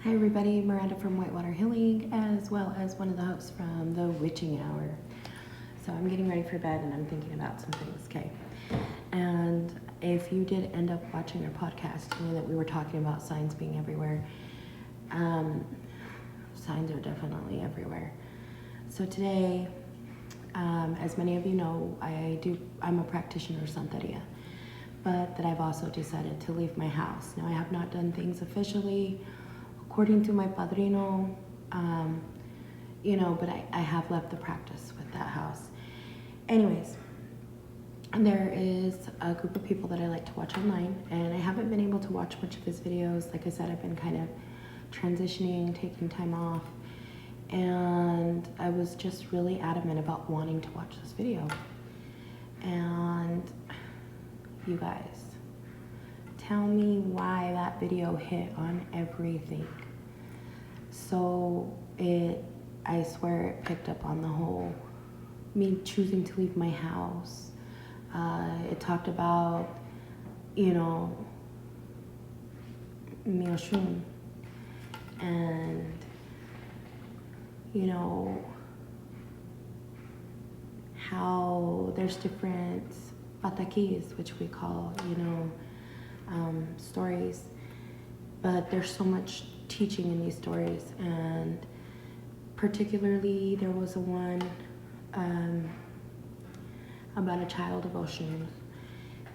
Hi everybody, Miranda from Whitewater Healing, as well as one of the hosts from the Witching Hour. So I'm getting ready for bed and I'm thinking about some things, okay? And if you did end up watching our podcast, you know that we were talking about signs being everywhere. Signs are definitely everywhere. So today, as many of you know, I'm a practitioner of Santería, but that I've also decided to leave my house. Now I have not done things officially according to my padrino, but I have left the practice with that house. Anyways, there is a group of people that I like to watch online, and I haven't been able to watch much of his videos. Like I said, I've been kind of transitioning, taking time off, and I was just really adamant about wanting to watch this video. And you guys, tell me why that video hit on everything. So I swear it picked up on the whole me choosing to leave my house. It talked about, mi Ochún, and, how there's different patakis, which we call, stories, but there's so much teaching in these stories. And particularly there was one about a child of Ochún,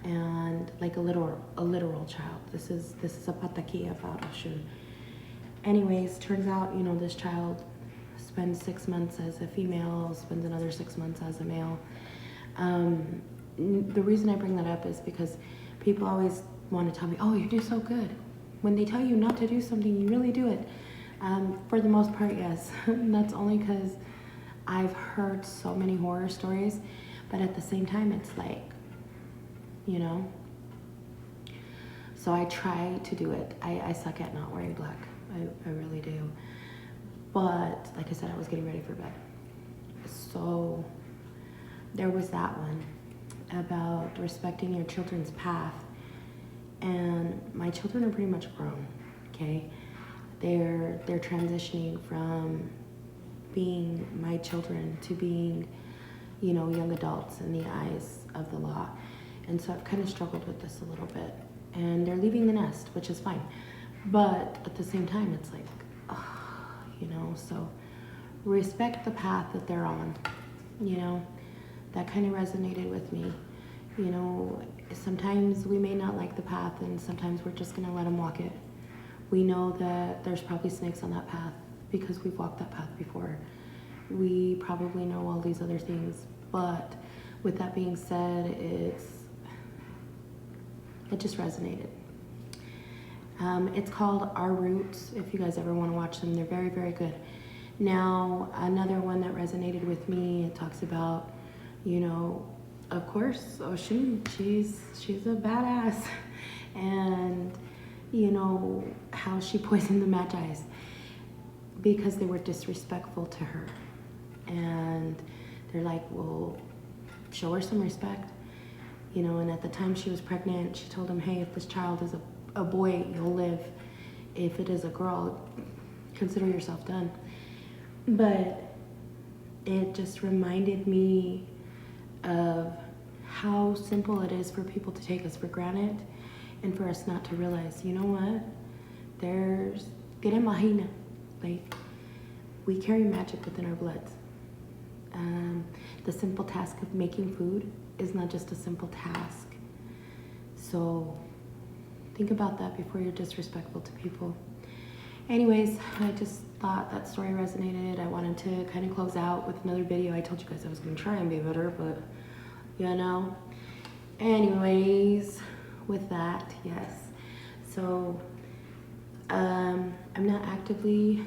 and like a literal child. This is a pataki about Ochún. Anyways, turns out this child spends 6 months as a female, spends another 6 months as a male. The reason I bring that up is because people always want to tell me, oh, you do so good. When they tell you not to do something, you really do it. For the most part, yes. That's only because I've heard so many horror stories, but at the same time, it's like, So I try to do it. I suck at not wearing black. I really do. But like I said, I was getting ready for bed. So there was that one about respecting your children's path. And my children are pretty much grown, okay? They're transitioning from being my children to being, young adults in the eyes of the law. And so I've kind of struggled with this a little bit. And they're leaving the nest, which is fine. But at the same time, it's like, so respect the path that they're on, that kind of resonated with me. Sometimes we may not like the path, and sometimes we're just gonna let them walk it. We know that there's probably snakes on that path because we've walked that path before. We probably know all these other things, but with that being said, it just resonated. It's called Our Roots. If you guys ever want to watch them, they're very, very good. Now, another one that resonated with me, it talks about, of course, Ochún, she's a badass. And, how she poisoned the Magi's because they were disrespectful to her. And they're like, well, show her some respect. And at the time she was pregnant, she told him, hey, if this child is a boy, you'll live. If it is a girl, consider yourself done. But it just reminded me of how simple it is for people to take us for granted and for us not to realize, you know what? Get imagina. Like, we carry magic within our bloods. The simple task of making food is not just a simple task. So think about that before you're disrespectful to people. Anyways, I just thought that story resonated. I wanted to kind of close out with another video. I told you guys I was going to try and be better, but Anyways, with that, yes. So I'm not actively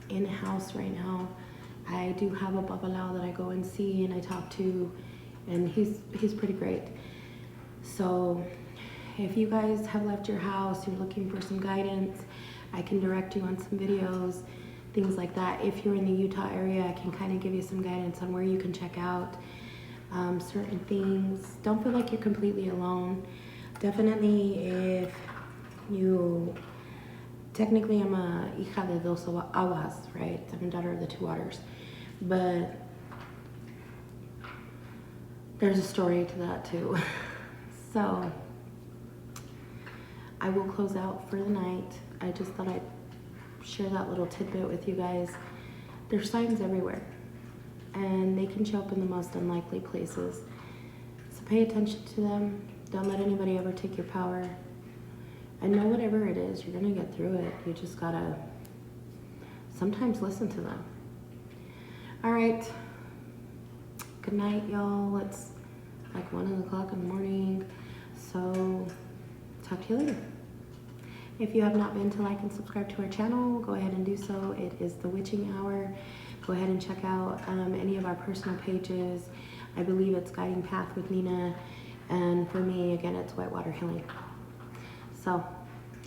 in house right now. I do have a babalao that I go and see and I talk to, and he's pretty great. So if you guys have left your house, you're looking for some guidance, I can direct you on some videos, things like that. If you're in the Utah area, I can kind of give you some guidance on where you can check out certain things. Don't feel like you're completely alone. Definitely if you technically I'm a hija de dos aguas, right? I'm a daughter of the two waters. But there's a story to that too. So I will close out for the night. I just thought I'd share that little tidbit with you guys. There's signs everywhere, and they can show up in the most unlikely places. So pay attention to them. Don't let anybody ever take your power. And know whatever it is, you're gonna get through it. You just gotta sometimes listen to them. All right. Good night, y'all. It's like 1 o'clock in the morning. So talk to you later. If you have not been to like and subscribe to our channel, go ahead and do so. It is the Witching Hour. Go ahead and check out any of our personal pages. I believe it's Guiding Path with Nina. And for me, again, it's Whitewater Healing. So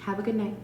have a good night.